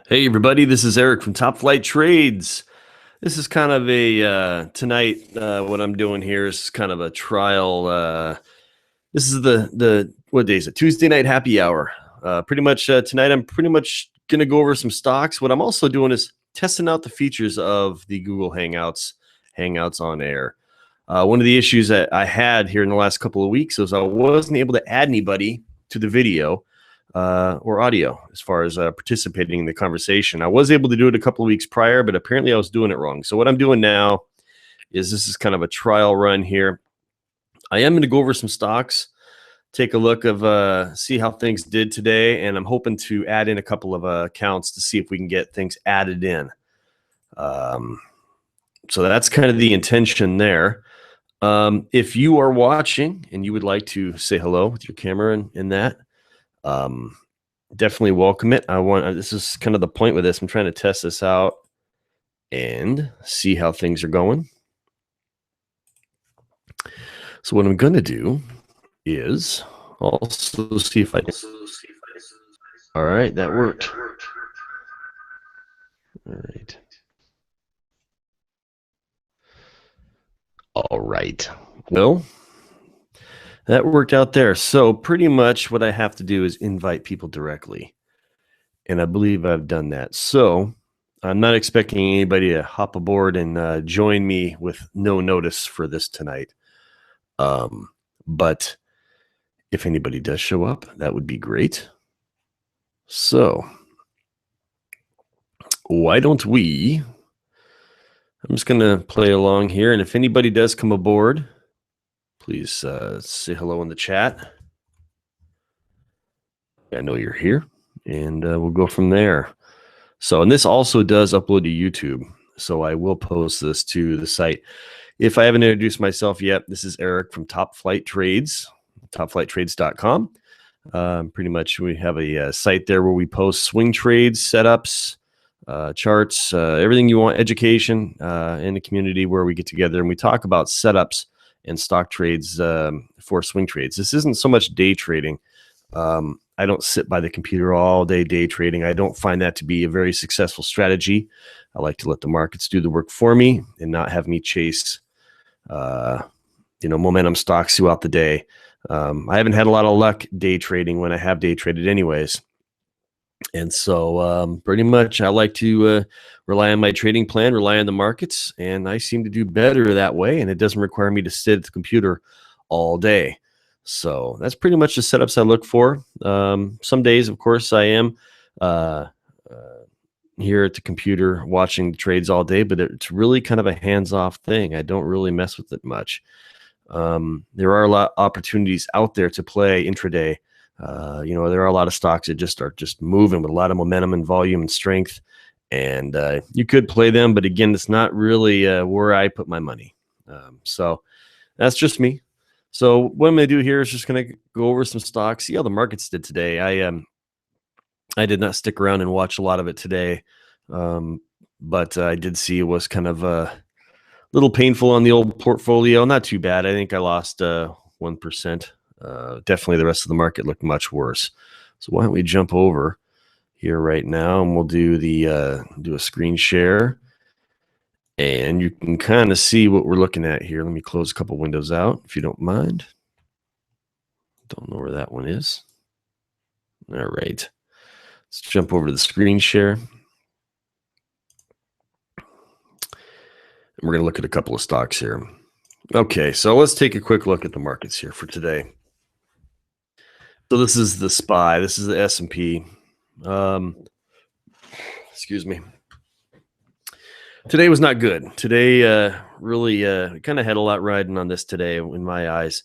Hey everybody, this is Eric from TopFlight Trades. This is kind of a tonight. What I'm doing here is kind of a trial. This is the what day is it? Tuesday night happy hour. Pretty much tonight, I'm pretty much gonna go over some stocks. What I'm also doing is testing out the features of the Google Hangouts on Air. One of the issues that I had here in the last couple of weeks was I wasn't able to add anybody to the video or audio as far as participating in the conversation. I was able to do it a couple of weeks prior, but apparently I was doing it wrong. So what I'm doing now is this is kind of a trial run here. I am going to go over some stocks, take a look of see how things did today, and I'm hoping to add in a couple of accounts to see if we can get things added in. So that's kind of the intention there. If you are watching and you would like to say hello with your camera in that, definitely welcome it. This is kind of the point with this. I'm trying to test this out and see how things are going. So what I'm going to do is also see if I. All right, that worked. All right. All right. Well, that worked out there. So pretty much what I have to do is invite people directly. And I believe I've done that. So I'm not expecting anybody to hop aboard and join me with no notice for this tonight. But if anybody does show up, that would be great. So why don't we? I'm just going to play along here. And if anybody does come aboard, please say hello in the chat. I know you're here, and we'll go from there. So, and this also does upload to YouTube, so I will post this to the site. If I haven't introduced myself yet, this is Eric from TopFlight Trades, topflighttrades.com. Pretty much we have a site there where we post swing trades, setups, charts, everything you want, education in the community where we get together and we talk about setups and stock trades for swing trades. This isn't so much day trading. I don't sit by the computer all day trading. I don't find that to be a very successful strategy. I like to let the markets do the work for me and not have me chase, momentum stocks throughout the day. I haven't had a lot of luck day trading when I have day traded anyways. And so pretty much I like to rely on my trading plan, rely on the markets, and I seem to do better that way. And it doesn't require me to sit at the computer all day. So that's pretty much the setups I look for. Some days, of course, I am here at the computer watching the trades all day, but it's really kind of a hands-off thing. I don't really mess with it much. There are a lot of opportunities out there to play intraday. There are a lot of stocks that are just moving with a lot of momentum and volume and strength. And you could play them, but again, it's not really where I put my money. So that's just me. So what I'm going to do here is just going to go over some stocks, see how the markets did today. I did not stick around and watch a lot of it today, but I did see it was kind of a little painful on the old portfolio. Not too bad. I think I lost 1%. Definitely the rest of the market looked much worse. So why don't we jump over here right now and we'll do do a screen share. And you can kind of see what we're looking at here. Let me close a couple windows out, if you don't mind. Don't know where that one is. All right. Let's jump over to the screen share. And we're going to look at a couple of stocks here. Okay, so let's take a quick look at the markets here for today. So this is the SPY. This is the S&P. Excuse me. Today was not good. Today really kind of had a lot riding on this today in my eyes.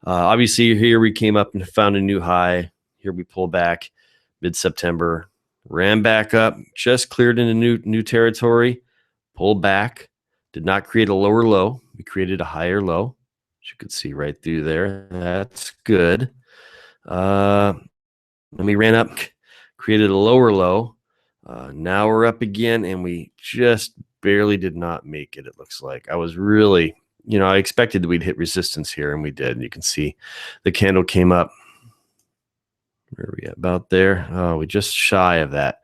Obviously, here we came up and found a new high. Here we pull back mid-September, ran back up, just cleared into new territory, pulled back, did not create a lower low. We created a higher low, which you could see right through there. That's good. Then we ran up, created a lower low. Now we're up again, and we just barely did not make it, it looks like. I was really, I expected that we'd hit resistance here, and we did. You can see the candle came up. Where are we at? About there. Oh, we just shy of that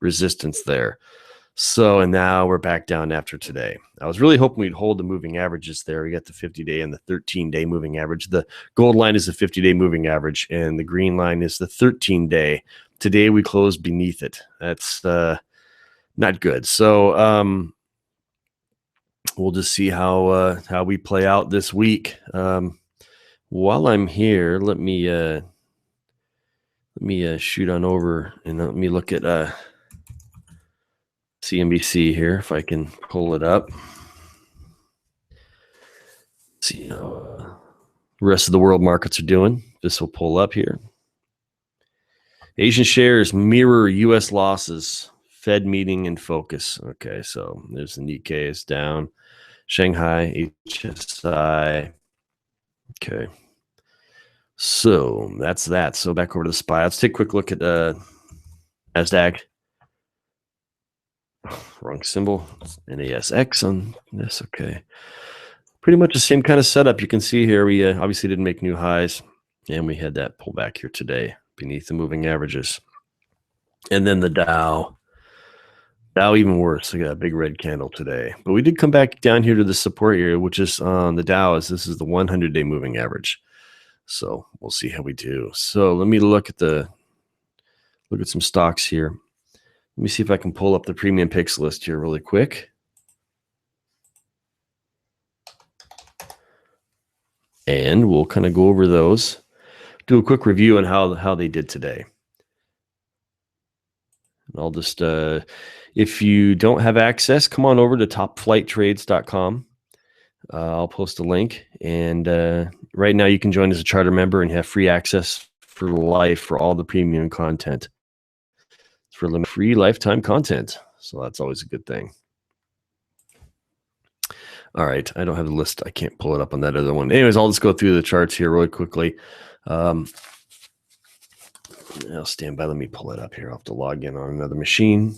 resistance there. So, and now we're back down after today. I was really hoping we'd hold the moving averages there. We got the 50-day and the 13-day moving average. The gold line is the 50-day moving average, and the green line is the 13-day. Today we closed beneath it. That's not good. So we'll just see how we play out this week. While I'm here, let me shoot on over and let me look at CNBC here if I can pull it up. See how the rest of the world markets are doing. This will pull up here. Asian shares mirror U.S. losses. Fed meeting in focus. Okay, so there's the Nikkei is down. Shanghai HSI. Okay. So that's that. So back over to the SPY. Let's take a quick look at NASDAQ. Wrong symbol. NASX on this. Okay. Pretty much the same kind of setup. You can see here we obviously didn't make new highs, and we had that pullback here today beneath the moving averages. And then the Dow even worse. We got a big red candle today, but we did come back down here to the support area, which is on the Dow. This is the 100-day moving average. So we'll see how we do. So let me look at some stocks here. Let me see if I can pull up the premium picks list here really quick. And we'll kind of go over those, do a quick review on how they did today. And I'll just, if you don't have access, come on over to topflighttrades.com. I'll post a link. And right now you can join as a charter member and have free access for life for all the premium content. It's for free lifetime content. So that's always a good thing. All right, I don't have the list. I can't pull it up on that other one. Anyways, I'll just go through the charts here really quickly. I'll stand by. Let me pull it up here. I'll have to log in on another machine.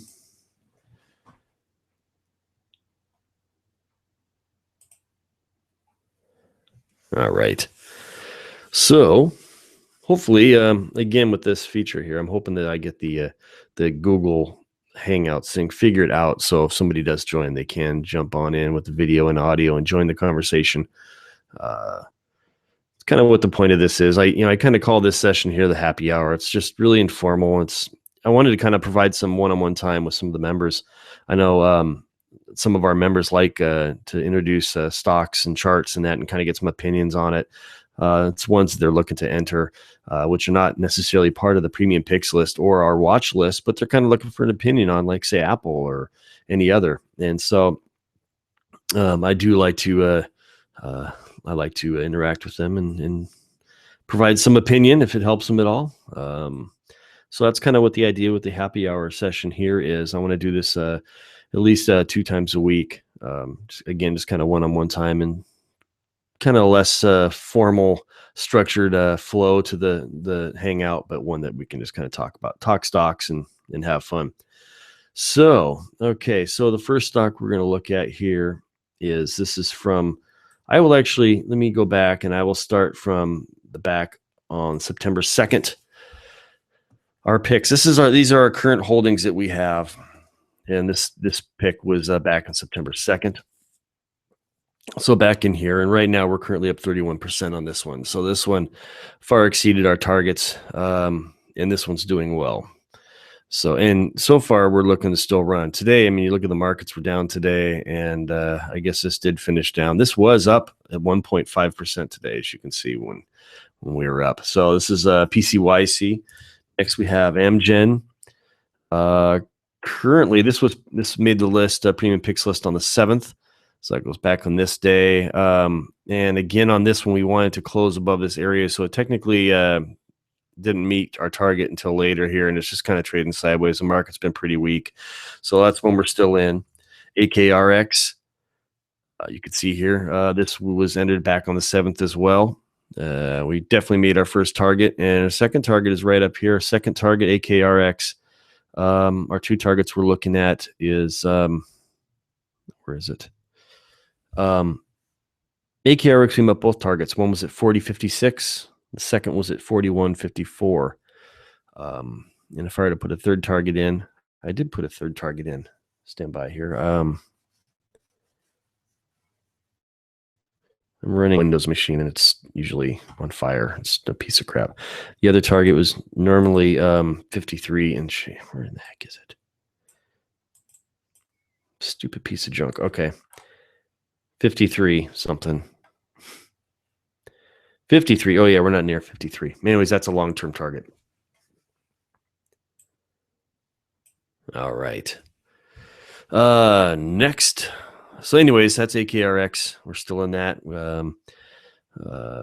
All right. So hopefully, again, with this feature here, I'm hoping that I get the Google Hangouts thing figured out, so if somebody does join, they can jump on in with the video and audio and join the conversation. It's kind of what the point of this is. I kind of call this session here the happy hour. It's just really informal. I wanted to kind of provide some one-on-one time with some of the members. I know some of our members like to introduce stocks and charts and that, and kind of get some opinions on it. It's ones that they're looking to enter, which are not necessarily part of the premium picks list or our watch list, but they're kind of looking for an opinion on, like, say, Apple or any other. And so I do like to interact with them and provide some opinion if it helps them at all. So that's kind of what the idea with the happy hour session here is. I want to do this at least 2 times a week. Just kind of one-on-one time and kind of less formal, structured flow to the hangout, but one that we can just kind of talk stocks and have fun. So, okay. So the first stock we're going to look at here this is from, let me go back and I will start from the back on September 2nd. Our picks, these are our current holdings that we have. And this pick was back on September 2nd. So back in here, and right now we're currently up 31% on this one. So this one far exceeded our targets, and this one's doing well. So far we're looking to still run today. I mean, you look at the markets, we're down today, and I guess this did finish down. This was up at 1.5% today, as you can see when we were up. So this is PCYC. Next we have Amgen. Currently, this made the list, premium picks list on the 7th. So that goes back on this day. And again, on this one, we wanted to close above this area. So it technically didn't meet our target until later here. And it's just kind of trading sideways. The market's been pretty weak. So that's when we're still in. AKRX, you can see here, this was ended back on the 7th as well. We definitely made our first target. And our second target is right up here. Second target, AKRX. Our 2 targets we're looking at is, where is it? AKRX came up both targets. One was at 40.56. The second was at 41.54. And if I were to put a third target in, I did put a third target in. Stand by here. I'm running Windows machine and it's usually on fire. It's a piece of crap. The other target was normally 53 and where in the heck is it? Stupid piece of junk. Okay. 53 something. 53. Oh yeah, we're not near 53. Anyways, that's a long-term target. All right. Next. So anyways, that's AKRX. We're still in that.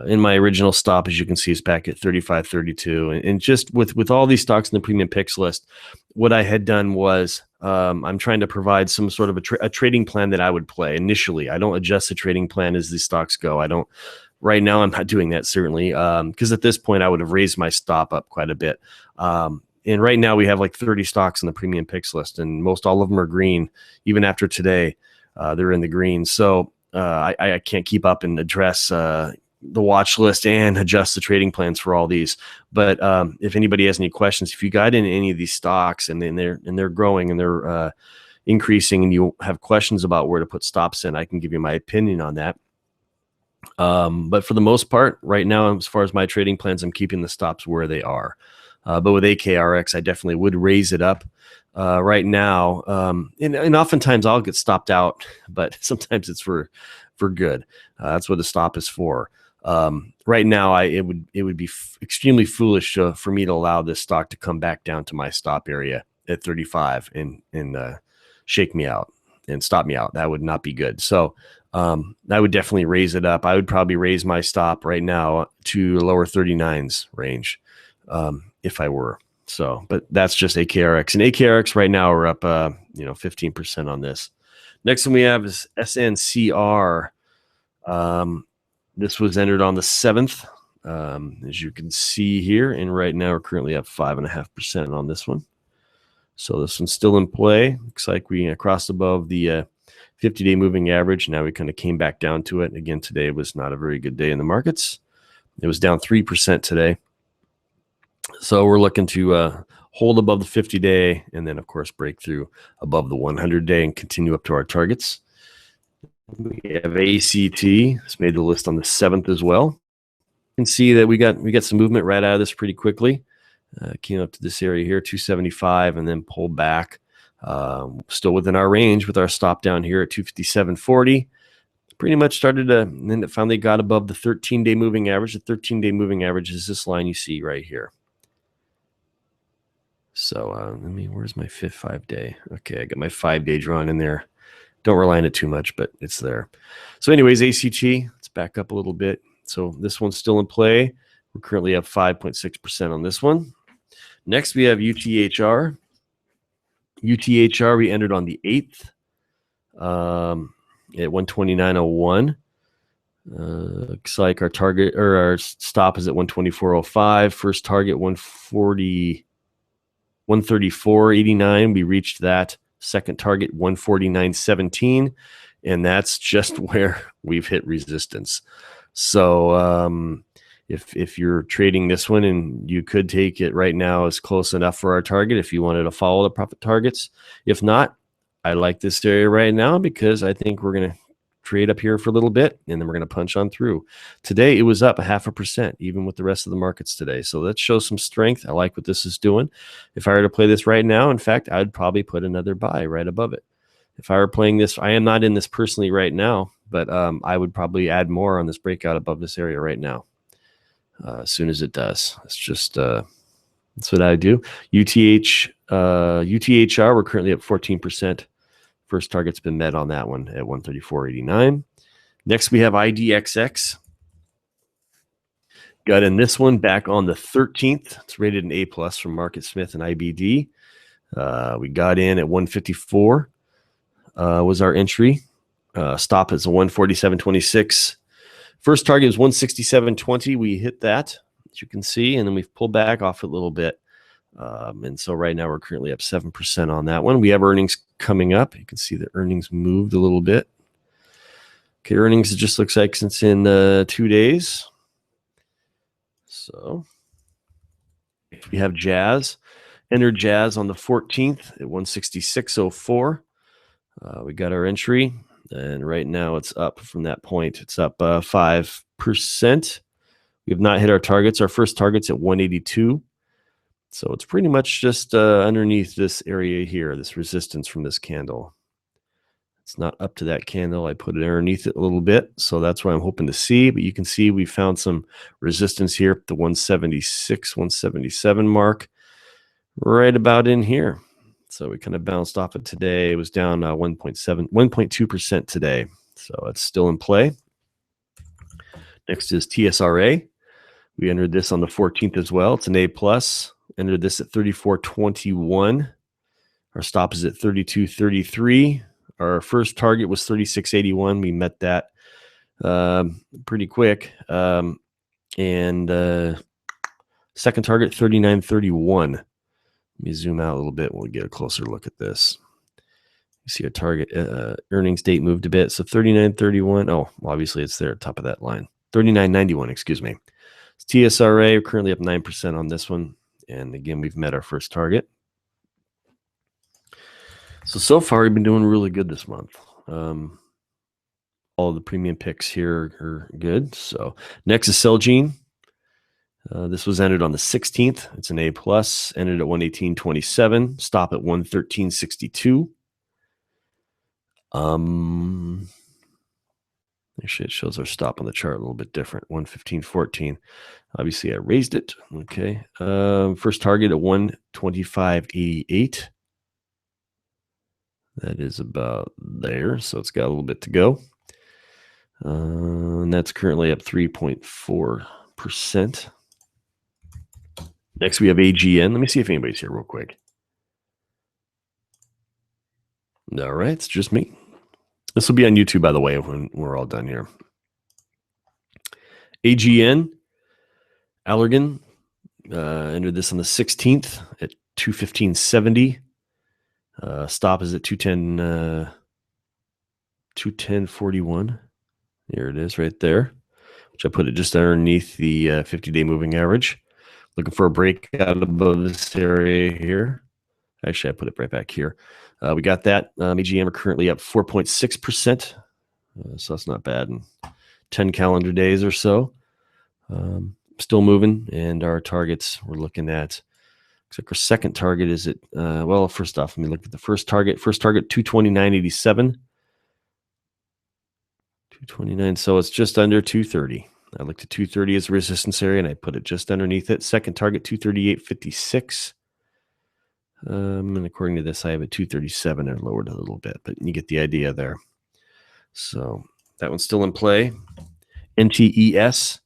In my original stop, as you can see, is back at 35.32. And just with all these stocks in the premium picks list, what I had done was I'm trying to provide some sort of a trading plan that I would play initially. I don't adjust the trading plan as the stocks go. I don't. Right now, I'm not doing that, certainly, because at this point, I would have raised my stop up quite a bit. And right now, we have like 30 stocks in the premium picks list, and most all of them are green. Even after today, they're in the green. So I can't keep up and address the watch list and adjust the trading plans for all these. But if anybody has any questions, if you got in any of these stocks and they're growing and they're increasing, and you have questions about where to put stops in, I can give you my opinion on that. But for the most part, right now, as far as my trading plans, I'm keeping the stops where they are. But with AKRX, I definitely would raise it up right now. And oftentimes I'll get stopped out, but sometimes it's for good. That's what the stop is for. Right now, it would be extremely foolish for me to allow this stock to come back down to my stop area at 35 and shake me out and stop me out. That would not be good. So I would definitely raise it up. I would probably raise my stop right now to lower 39s range if I were. So, but that's just AKRX. And AKRX right now we're up 15% on this. Next one we have is SNCR. This was entered on the 7th, as you can see here. And right now we're currently up 5.5% on this one. So this one's still in play. Looks like we crossed above the 50-day moving average. Now we kind of came back down to it. Again, today was not a very good day in the markets. It was down 3% today. So we're looking to hold above the 50-day and then, of course, break through above the 100-day and continue up to our targets. We have ACT. It's made the list on the 7th as well. You can see that we got some movement right out of this pretty quickly. Came up to this area here, 275, and then pulled back. Still within our range with our stop down here at 257.40. Pretty much started to, and then it finally got above the 13-day moving average. The 13-day moving average is this line you see right here. So where's my 5-day? Okay, I got my 5-day drawn in there. Don't rely on it too much, but it's there. So anyways, ACT, let's back up a little bit. So this one's still in play. We're currently up 5.6% on this one. Next, we have UTHR. UTHR, we entered on the 8th at 129.01. Looks like our target or our stop is at 124.05. First target 134.89. We reached that. Second target 149.17, and that's just where we've hit resistance. So if you're trading this one, and you could take it right now as close enough for our target if you wanted to follow the profit targets. If not, I like this area right now because I think we're going to trade up here for a little bit, and then we're going to punch on through. Today, it was up 0.5%, even with the rest of the markets today. So that shows some strength. I like what this is doing. If I were to play this right now, in fact, I'd probably put another buy right above it. If I were playing this, I am not in this personally right now, but I would probably add more on this breakout above this area right now. As soon as it does, it's just that's what I do. UTHR, we're currently at 14%. First target's been met on that one at 134.89. Next, we have IDXX. Got in this one back on the 13th. It's rated an A+ from Market Smith and IBD. We got in at 154 was our entry. Stop is a 147.26. First target is 167.20. We hit that, as you can see, and then we've pulled back off a little bit. And so right now we're currently up 7% on that one. We have earnings coming up. You can see the earnings moved a little bit. Okay, earnings, it just looks like since in 2 days. So we have Jazz. Entered Jazz on the 14th at 166.04. We got our entry, and right now it's up from that point. It's up 5%. We have not hit our targets. Our first target's at 182. So it's pretty much just underneath this area here, this resistance from this candle. It's not up to that candle. I put it underneath it a little bit. So that's what I'm hoping to see. But you can see we found some resistance here at the 176, 177 mark, right about in here. So we kind of bounced off it today. It was down 1.2% today. So it's still in play. Next is TSRA. We entered this on the 14th as well. It's an A+. Entered this at 34.21. Our stop is at 32.33. Our first target was 36.81. We met that pretty quick. And second target, 39.31. Let me zoom out a little bit when we get a closer look at this. You see our target earnings date moved a bit. So 39.31. Oh, well, obviously it's there at the top of that line. 39.91, excuse me. It's TSRA, we're currently up 9% on this one. And again, we've met our first target. So far, we've been doing really good this month. All the premium picks here are good. So next is Celgene. This was entered on the 16th. It's an A+, entered at 118.27, stop at 113.62. Actually, it shows our stop on the chart a little bit different, 115.14. Obviously, I raised it. Okay. First target at 125.88. That is about there, so it's got a little bit to go. And that's currently up 3.4%. Next, we have AGN. Let me see if anybody's here real quick. All right, it's just me. This will be on YouTube, by the way, when we're all done here. AGN, Allergan, entered this on the 16th at 215.70. Stop is at 210.41. There it is right there, which I put it just underneath the 50-day moving average. Looking for a breakout above this area here. Actually, I put it right back here. We got that. AGM are currently up 4.6%. So that's not bad in 10 calendar days or so. Still moving. And our targets we're looking at. Looks like our second target is at, well, first off, let me look at the first target. First target, 229.87. 229. So it's just under 230. I looked at 230 as a resistance area, and I put it just underneath it. Second target, 238.56. And according to this, I have it 237 and lowered a little bit, but you get the idea there. So that one's still in play. NTES.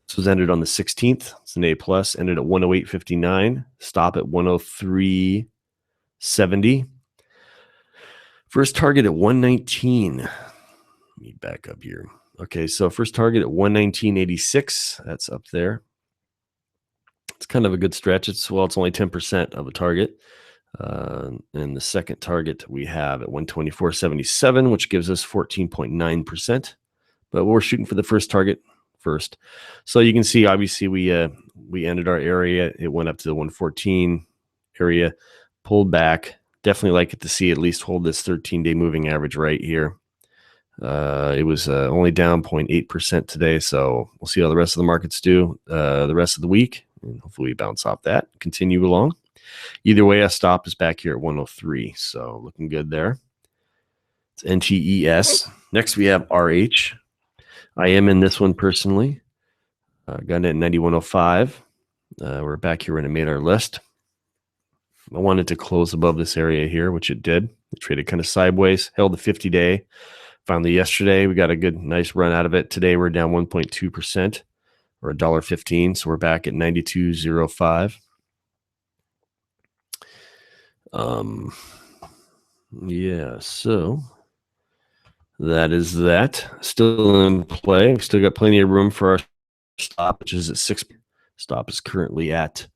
This was entered on the 16th. It's an A+, ended at 108.59. Stop at 103.70. First target at 119. Let me back up here. Okay, so first target at 119.86. That's up there. It's kind of a good stretch. It's only 10% of a target. And the second target we have at 124.77, which gives us 14.9%. But we're shooting for the first target first. So you can see, obviously, we ended our area. It went up to the 114 area, pulled back. Definitely like it to see at least hold this 13-day moving average right here. It was only down 0.8% today, so we'll see how the rest of the markets do the rest of the week, and hopefully we bounce off that, continue along. Either way, our stop is back here at 103, so looking good there. It's NTES. Next, we have RH. I am in this one personally. Got it at 91.05. We're back here when it made our list. I wanted to close above this area here, which it did. It traded kind of sideways, held the 50-day. Finally, yesterday, we got a good, nice run out of it. Today, we're down 1.2% or $1.15. So we're back at 92.05. Yeah, so that is that. Still in play. We've still got plenty of room for our stop, which is at 6. Stop is currently at,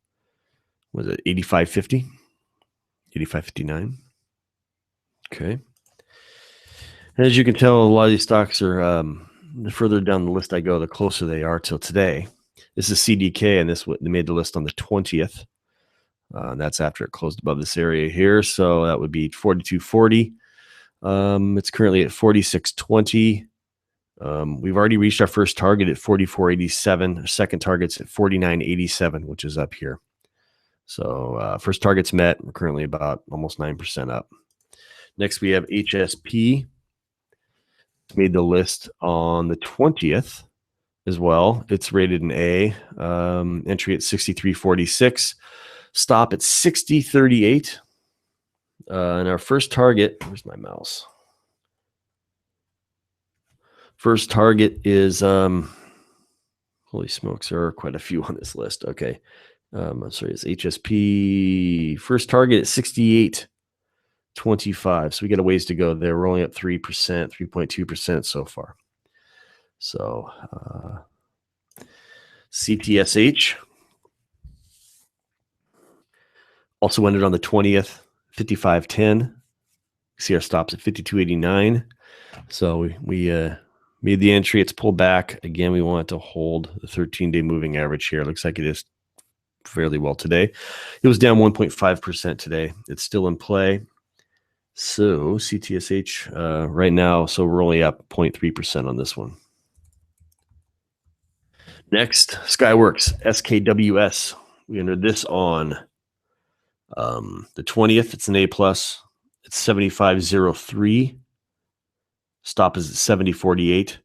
was it 85.50? 85.59. Okay. As you can tell, a lot of these stocks are, the further down the list I go, the closer they are till today. This is CDK, and they made the list on the 20th. That's after it closed above this area here. So that would be 42.40. It's currently at 46.20. We've already reached our first target at 44.87. Our second target's at 49.87, which is up here. So first target's met. We're currently about almost 9% up. Next, we have HSP. It's made the list on the 20th as well. It's rated an A. Entry at 63.46. Stop at 60.38. And our first target, where's my mouse? First target is, holy smokes, there are quite a few on this list. Okay. I'm sorry, it's HSP. First target at 68.25. So we got a ways to go there. We're only up 3%, 3.2% so far. So CTSH also ended on the 20th, 55.10. See our stops at 52.89. So we made the entry. It's pulled back. Again, we want to hold the 13-day moving average here. Looks like it is fairly well today. It was down 1.5% today. It's still in play. So CTSH right now, so we're only up 0.3% on this one. Next, Skyworks, SKWS. We entered this on the 20th. It's an A+. It's 75.03. Stop is at 70.48.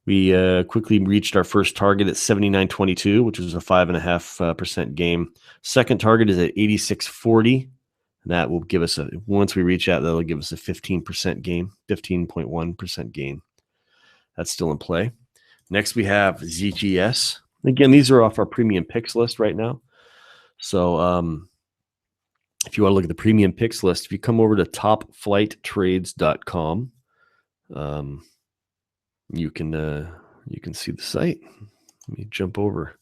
We quickly reached our first target at 79.22, which was a 5.5% gain. Second target is at 86.40. And that will give us once we reach that, that'll give us a 15% gain, 15.1% gain. That's still in play. Next, we have ZGS. Again, these are off our premium picks list right now. So if you want to look at the premium picks list, if you come over to TopFlightTrades.com, you can see the site. Let me jump over.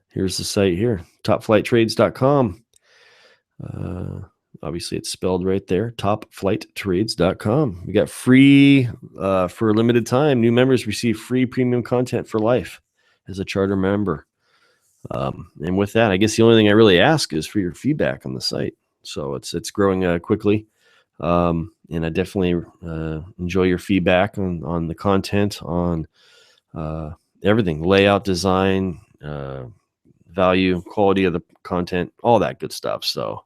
Here's the site here, TopFlightTrades.com. Obviously, it's spelled right there, TopFlightTrades.com. We got free, for a limited time, new members receive free premium content for life as a charter member. And with that, I guess the only thing I really ask is for your feedback on the site. So it's growing quickly. And I definitely enjoy your feedback on the content, on everything, layout, design, value, quality of the content, all that good stuff. So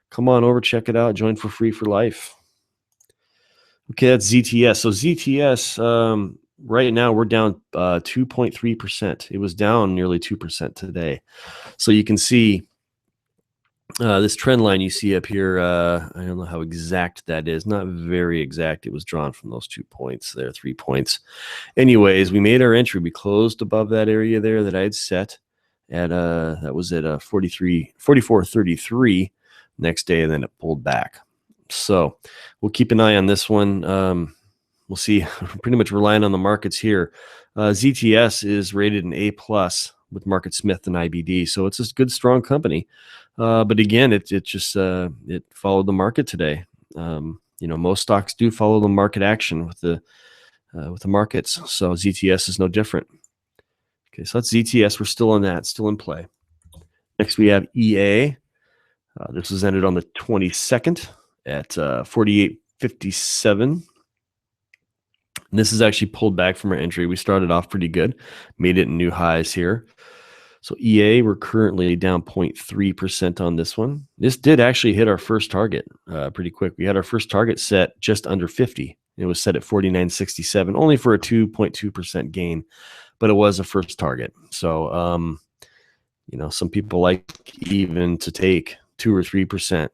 come on over, check it out, join for free for life. Okay, that's ZTS. So ZTS, right now we're down 2.3%. It was down nearly 2% today. So you can see this trend line you see up here, I don't know how exact that is. Not very exact. It was drawn from those 2 points there, 3 points. Anyways, we made our entry. We closed above that area there that I had set at, that was at 44.33 next day, and then it pulled back. So we'll keep an eye on this one. We'll see. We're pretty much relying on the markets here. ZTS is rated an A+ with Market Smith and IBD. So it's a good, strong company. But again, it just it followed the market today. Most stocks do follow the market action with the markets. So ZTS is no different. Okay, so that's ZTS. We're still on that, still in play. Next, we have EA. This was ended on the 22nd at 48.57. And this is actually pulled back from our entry. We started off pretty good, made it in new highs here. So EA, we're currently down 0.3% on this one. This did actually hit our first target pretty quick. We had our first target set just under 50. It was set at 49.67, only for a 2.2% gain, but it was a first target. So, some people like even to take 2 or 3%.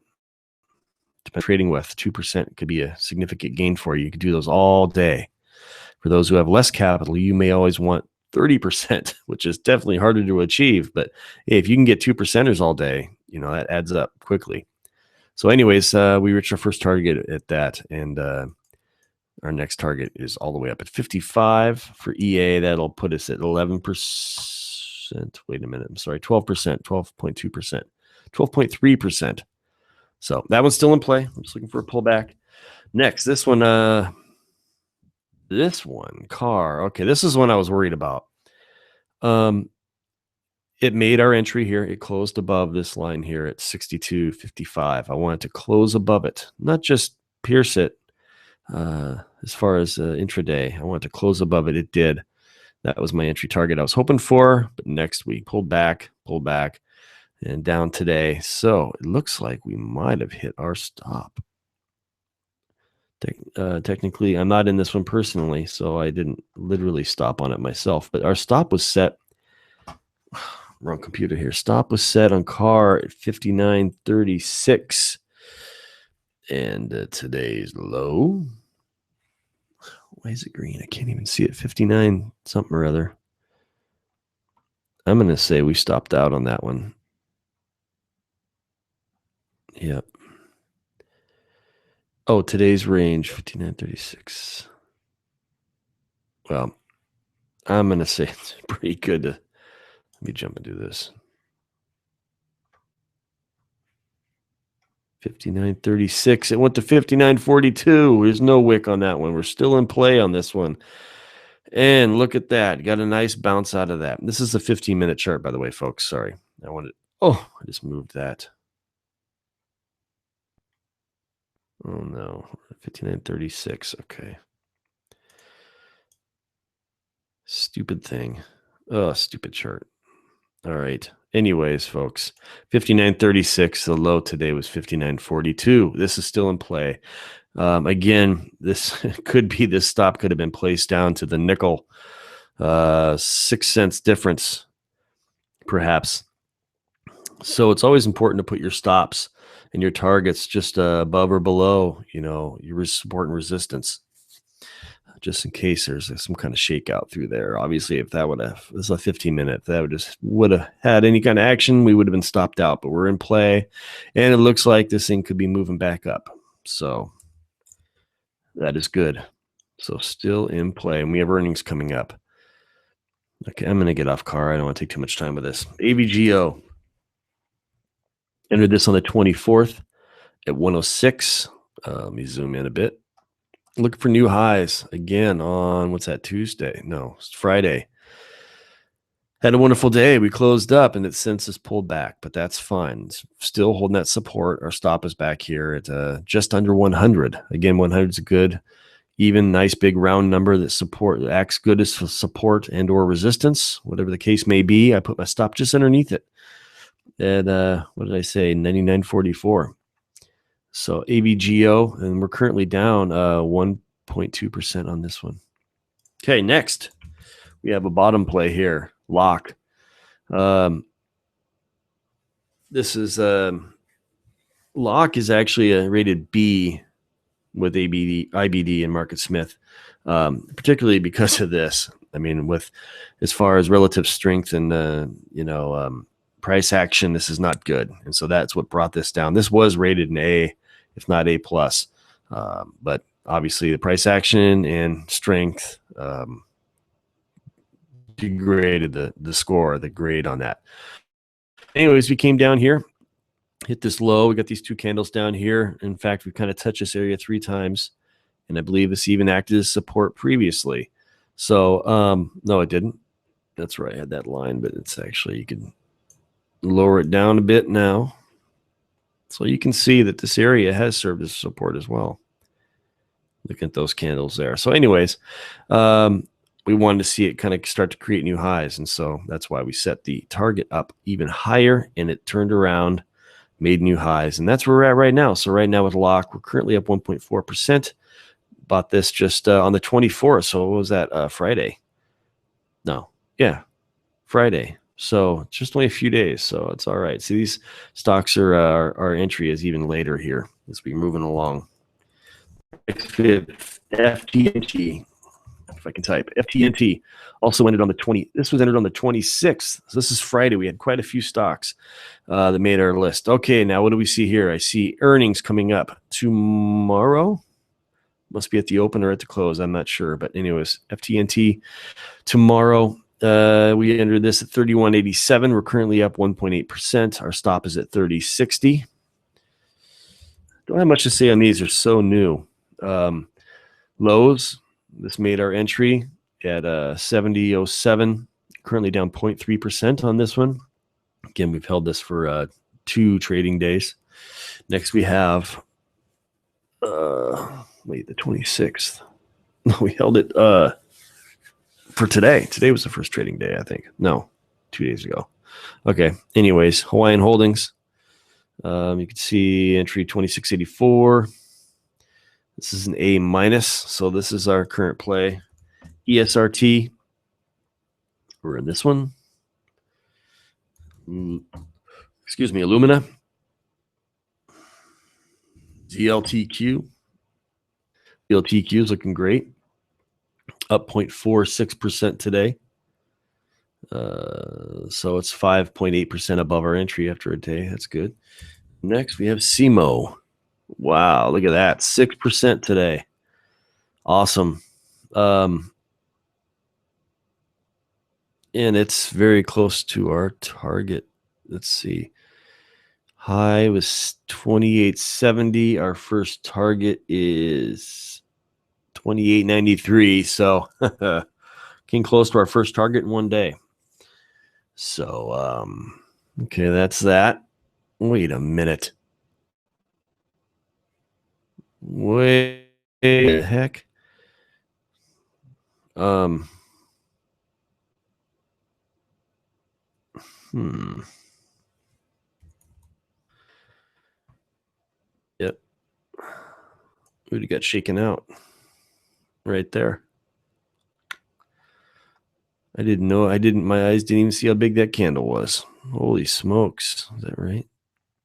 Trading with 2% could be a significant gain for you. You could do those all day. For those who have less capital, you may always want 30%, which is definitely harder to achieve. But hey, if you can get 2%ers all day, that adds up quickly. So anyways, we reached our first target at that. And our next target is all the way up at 55 for EA. That'll put us at 11%. Wait a minute. I'm sorry. 12%, 12.2%, 12.3%. So that one's still in play. I'm just looking for a pullback. Next, this one, CAR. Okay, this is one I was worried about. it made our entry here. It closed above this line here at 62.55. I wanted to close above it, not just pierce it. As far as intraday, I wanted to close above it. It did. That was my entry target I was hoping for, but next week pulled back, and down today. So it looks like we might have hit our stop. Technically, I'm not in this one personally, so I didn't literally stop on it myself, but our stop was set. Wrong computer here. Stop was set on car at 59.36. And today's low. Why is it green? I can't even see it. 59 something or other. I'm going to say we stopped out on that one. Yep. Oh, today's range, 59.36. Well, I'm going to say it's pretty good. Let me jump and do this. 59.36. It went to 59.42. There's no wick on that one. We're still in play on this one. And look at that. Got a nice bounce out of that. This is a 15-minute chart, by the way, folks. Sorry. I just moved that. Oh, no. 59.36. Okay. Stupid thing. Oh, stupid chart. All right. Anyways, folks, 59.36. The low today was 59.42. This is still in play. Again, this could be, this stop could have been placed down to the nickel, 6 cents difference, perhaps. So it's always important to put your stops and your targets just above or below, your support and resistance, just in case there's some kind of shakeout through there. Obviously, if that this is a 15-minute, if that would have had any kind of action, we would have been stopped out. But we're in play, and it looks like this thing could be moving back up. So that is good. So still in play, and we have earnings coming up. Okay, I'm going to get off car. I don't want to take too much time with this. AVGO. Entered this on the 24th at 106. Let me zoom in a bit. Looking for new highs again on, what's that, Tuesday? No, it's Friday. Had a wonderful day. We closed up and it since has pulled back, but that's fine. It's still holding that support. Our stop is back here at just under 100. Again, 100 is a good, even, nice big round number that acts good as support and or resistance, whatever the case may be. I put my stop just underneath it at, what did I say, 99.44. So AVGO, and we're currently down 1.2% on this one. Okay, next we have a bottom play here, lock. This is lock is actually a rated B with IBD and Market Smith, particularly because of this. I mean, with as far as relative strength and price action, this is not good, and so that's what brought this down. This was rated an A, if not A plus, but obviously the price action and strength degraded the grade on that. Anyways, we came down here, hit this low. We got these two candles down here. In fact, we kind of touched this area 3 times, and I believe this even acted as support previously. So no, it didn't. That's right, I had that line, but it's actually, you can lower it down a bit now. So you can see that this area has served as support as well. Look at those candles there. So anyways, we wanted to see it kind of start to create new highs. And so that's why we set the target up even higher, and it turned around, made new highs. And that's where we're at right now. So right now with lock, we're currently up 1.4%. Bought this just on the 24th. So what was that, Friday? No. Yeah, Friday. So just only a few days, so it's all right. See, these stocks are our entry is even later here as we're moving along. FTNT, if I can type, FTNT also entered on the 20. This was entered on the 26th. So this is Friday. We had quite a few stocks that made our list. Okay, now what do we see here? I see earnings coming up tomorrow. Must be at the open or at the close. I'm not sure, but anyways, FTNT tomorrow. We entered this at 31.87. We're currently up 1.8%. Our stop is at 30.60. Don't have much to say on these. They're so new. Lows, this made our entry at 70.07. Currently down 0.3% on this one. Again, we've held this for 2 trading days. Next, we have the 26th. No, we held it for today. Today was the first trading day, I think. No, 2 days ago. Okay. Anyways, Hawaiian Holdings. You can see entry 2684. This is an A minus. So this is our current play. ESRT. We're in this one. Excuse me, Illumina. ZLTQ. ZLTQ is looking great. Up 0.46% today. So it's 5.8% above our entry after a day. That's good. Next, we have SEMO. Wow, look at that. 6% today. Awesome. And it's very close to our target. Let's see. High was 28.70. Our first target is 28.93. So came close to our first target in one day. So, okay, that's that. Wait a minute. Wait, the heck? Yep. Would have got shaken out right there. I didn't know. My eyes didn't even see how big that candle was. Holy smokes. Is that right?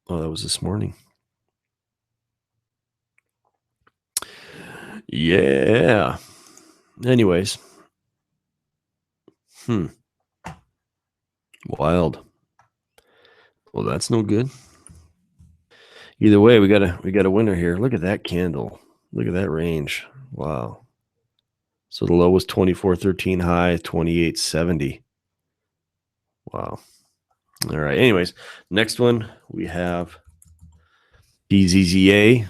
Oh, that was this morning. Yeah. Anyways. Wild. Well, that's no good. Either way, we got a winner here. Look at that candle. Look at that range. Wow. So the low was 24.13, high 28.70. Wow. All right. Anyways, next one we have BZZA,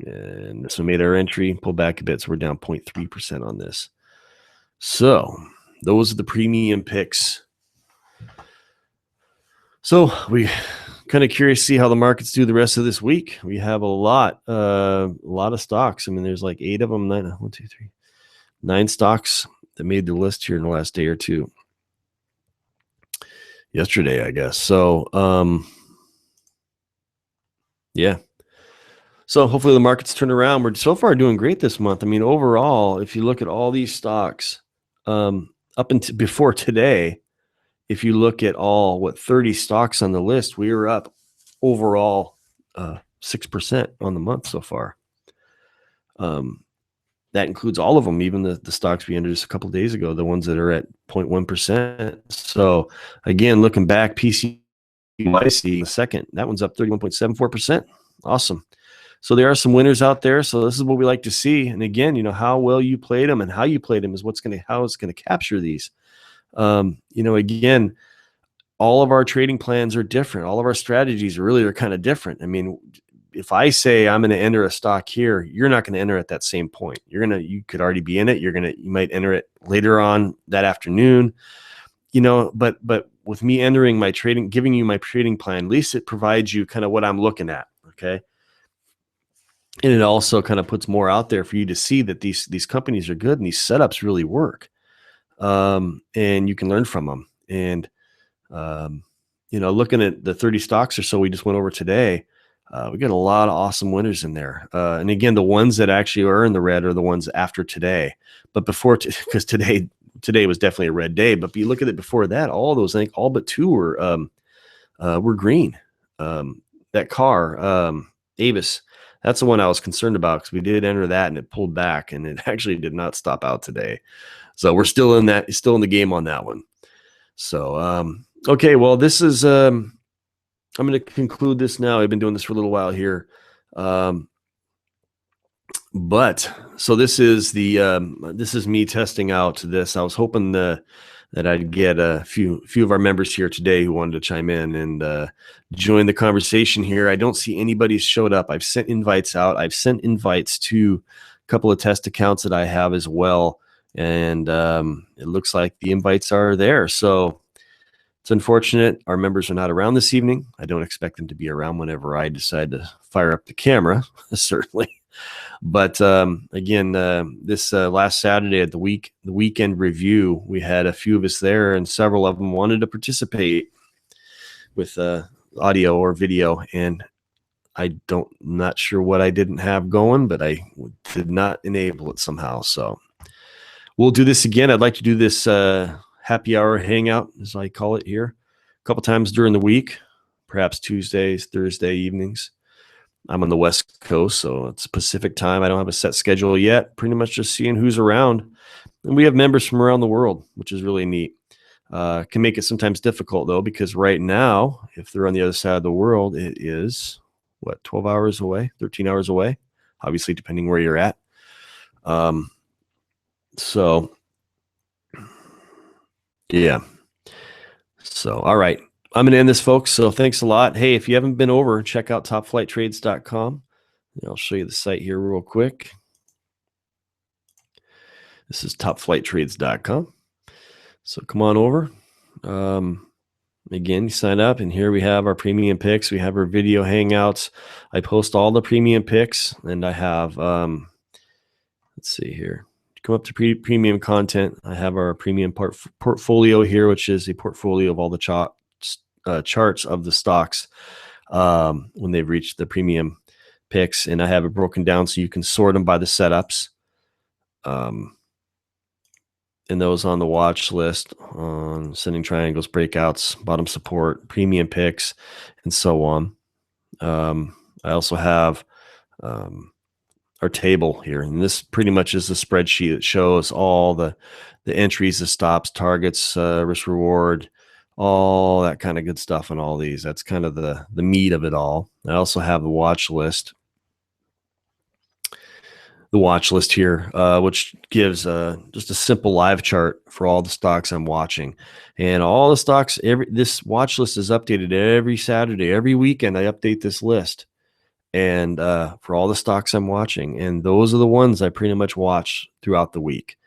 and this one made our entry, pull back a bit, so we're down 0.3% on this. So those are the premium picks. So we kind of curious to see how the markets do the rest of this week. We have a lot of stocks. I mean, there's like 8 of them, 9 stocks that made the list here in the last day or two. Yesterday, I guess. So, yeah. So hopefully the markets turn around. We're so far doing great this month. I mean, overall, if you look at all these stocks, up until before today, if you look at all 30 stocks on the list, we are up overall 6% on the month so far. That includes all of them, even the stocks we entered just a couple of days ago, the ones that are at 0.1%. So again, looking back, PCYC second, that one's up 31.74%. Awesome. So there are some winners out there. So this is what we like to see. And again, how well you played them and how you played them is how it's going to capture these. Again, all of our trading plans are different. All of our strategies are kind of different. I mean, if I say I'm going to enter a stock here, you're not going to enter at that same point. You could already be in it. You might enter it later on that afternoon, but with me entering my trading, giving you my trading plan, at least it provides you kind of what I'm looking at. Okay. And it also kind of puts more out there for you to see that these companies are good and these setups really work. And you can learn from them. And, looking at the 30 stocks or so we just went over today, we got a lot of awesome winners in there. And again, the ones that actually are in the red are the ones after today. But before, because today was definitely a red day. But if you look at it before that, all those, I think all but 2 were green. That car, Avis, that's the one I was concerned about because we did enter that and it pulled back and it actually did not stop out today. So we're still in the game on that one. So, okay, well, this is, I'm going to conclude this now. I've been doing this for a little while here. But so this is me testing out this. I was hoping that I'd get a few of our members here today who wanted to chime in and join the conversation here. I don't see anybody's showed up. I've sent invites out. I've sent invites to a couple of test accounts that I have as well. And it looks like the invites are there. So It's unfortunate our members are not around this evening. I don't expect them to be around whenever I decide to fire up the camera, certainly. But again, this last Saturday at the weekend review, we had a few of us there, and several of them wanted to participate with audio or video. And not sure what I didn't have going, but I did not enable it somehow. So we'll do this again. I'd like to do this happy hour hangout, as I call it here, a couple times during the week, perhaps Tuesdays, Thursday evenings. I'm on the West Coast, so it's Pacific time. I don't have a set schedule yet. Pretty much just seeing who's around. And we have members from around the world, which is really neat. Can make it sometimes difficult, though, because right now, if they're on the other side of the world, it is, 12 hours away, 13 hours away, obviously, depending where you're at. So, yeah. So, all right. I'm going to end this, folks. So thanks a lot. Hey, if you haven't been over, check out topflighttrades.com. I'll show you the site here real quick. This is topflighttrades.com. So come on over. Again, you sign up, and here we have our premium picks. We have our video hangouts. I post all the premium picks, and I have, let's see here. Come up to premium content. I have our premium portfolio here, which is a portfolio of all the charts of the stocks when they've reached the premium picks, and I have it broken down so you can sort them by the setups. And those on the watch list, on ascending triangles, breakouts, bottom support, premium picks, and so on. I also have our table here, and this pretty much is the spreadsheet that shows all the entries, the stops, targets, risk reward, all that kind of good stuff on all these. That's kind of the meat of it all. I also have the watch list. The watch list here, which gives just a simple live chart for all the stocks I'm watching, and all the stocks. This watch list is updated every Saturday, every weekend. I update this list, and for all the stocks I'm watching, and those are the ones I pretty much watch throughout the week.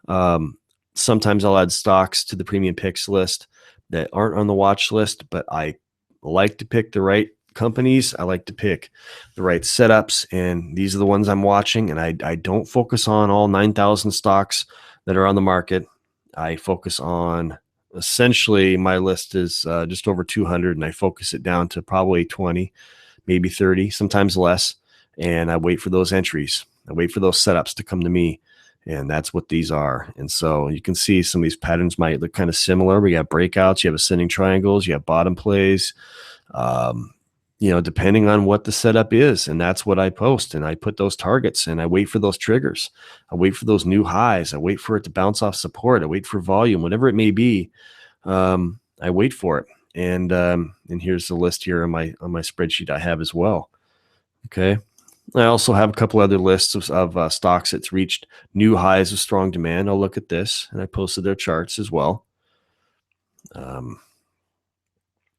Sometimes I'll add stocks to the premium picks list that aren't on the watch list, but I like to pick the right companies. I like to pick the right setups, and these are the ones I'm watching. And I don't focus on all 9,000 stocks that are on the market. I focus on, essentially, my list is just over 200, and I focus it down to probably 20, maybe 30, sometimes less. And I wait for those entries. I wait for those setups to come to me. And that's what these are. And so you can see some of these patterns might look kind of similar. We got breakouts, you have ascending triangles, you have bottom plays, depending on what the setup is. And that's what I post. And I put those targets, and I wait for those triggers. I wait for those new highs. I wait for it to bounce off support. I wait for volume, whatever it may be. I wait for it. And here's the list here on my spreadsheet I have as well. Okay. I also have a couple other lists of stocks that's reached new highs of strong demand. I'll look at this, and I posted their charts as well. And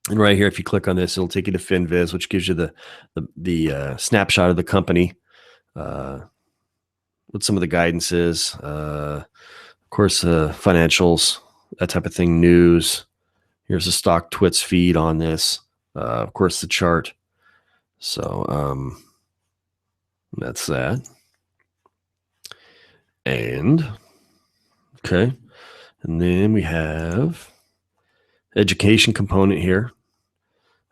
right here, if you click on this, it'll take you to FinViz, which gives you the snapshot of the company, what some of the guidance is, of course, financials, that type of thing, news. Here's a stock twits feed on this, of course, the chart. So that's that. And okay, and then we have education component here.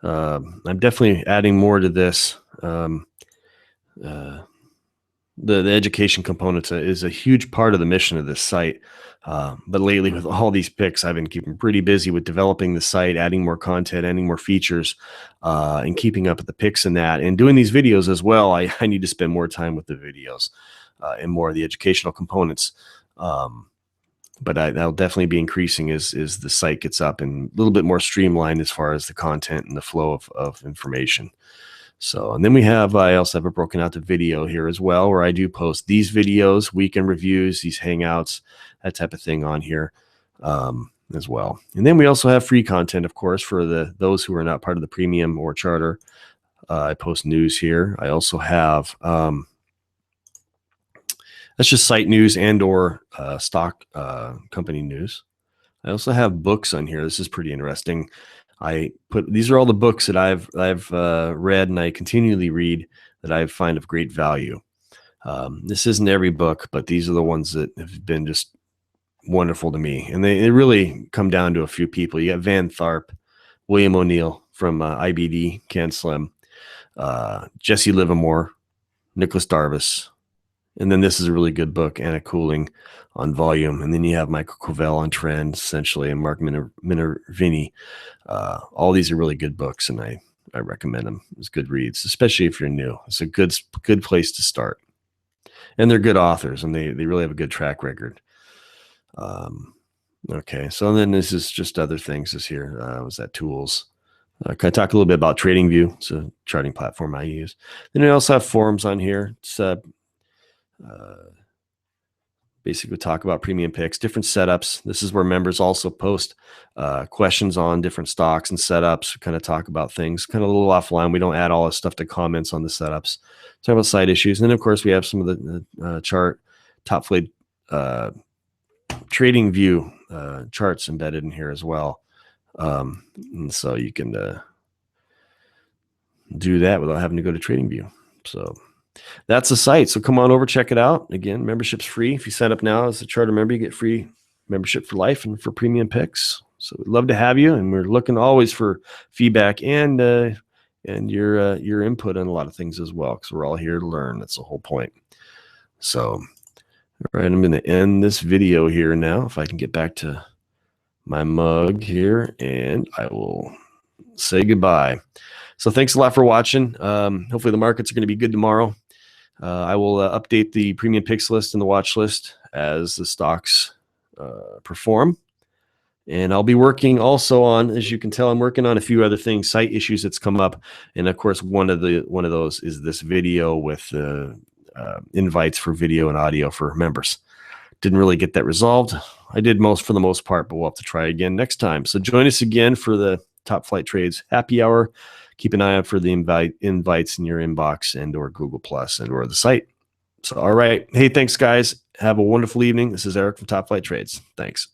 I'm definitely adding more to this. The education component is a huge part of the mission of this site. But lately, with all these picks, I've been keeping pretty busy with developing the site, adding more content, adding more features, and keeping up with the picks and that. And doing these videos as well, I need to spend more time with the videos and more of the educational components. But that'll definitely be increasing as the site gets up and a little bit more streamlined as far as the content and the flow of information. So, and then I also have it broken out to video here as well, where I do post these videos, weekend reviews, these hangouts, that type of thing on here as well. And then we also have free content, of course, for those who are not part of the premium or charter. I post news here. I also have, that's just site news and or stock company news. I also have books on here. This is pretty interesting. These are all the books that I've read and I continually read that I find of great value. This isn't every book, but these are the ones that have been just wonderful to me. And they really come down to a few people. You got Van Tharp, William O'Neill from IBD, Can Slim, Jesse Livermore, Nicholas Darvis. And then this is a really good book, Anna Cooling on volume. And then you have Michael Covell on trend, essentially, and Mark Minervini. All these are really good books, and I recommend them as good reads, especially if you're new. It's a good place to start. And they're good authors, and they really have a good track record. Okay, so then this is just other things. This here was that tools. Can I talk a little bit about TradingView? It's a charting platform I use. Then I also have forums on here. It's basically talk about premium picks, different setups. This is where members also post questions on different stocks and setups. We kind of talk about things, kind of a little offline. We don't add all this stuff to comments on the setups. Talk about side issues. And then, of course, we have some of the chart, TopFlight TradingView charts embedded in here as well. And so you can do that without having to go to TradingView. So that's the site. So come on over, check it out. Again, membership's free. If you sign up now as a charter member, you get free membership for life and for premium picks. So we'd love to have you, and we're looking always for feedback and your input on a lot of things as well, because we're all here to learn. That's the whole point. So, all right, I'm going to end this video here now. If I can get back to my mug here, and I will say goodbye. So thanks a lot for watching. Hopefully the markets are going to be good tomorrow. I will update the premium picks list and the watch list as the stocks perform. And I'll be working also on, as you can tell, I'm working on a few other things, site issues that's come up. And of course, one of those is this video with invites for video and audio for members. Didn't really get that resolved. I did for the most part, but we'll have to try again next time. So join us again for the TopFlight Trades happy hour. Keep an eye out for the invites in your inbox and or Google Plus and or the site. So, all right. Hey, thanks, guys. Have a wonderful evening. This is Eric from TopFlight Trades. Thanks.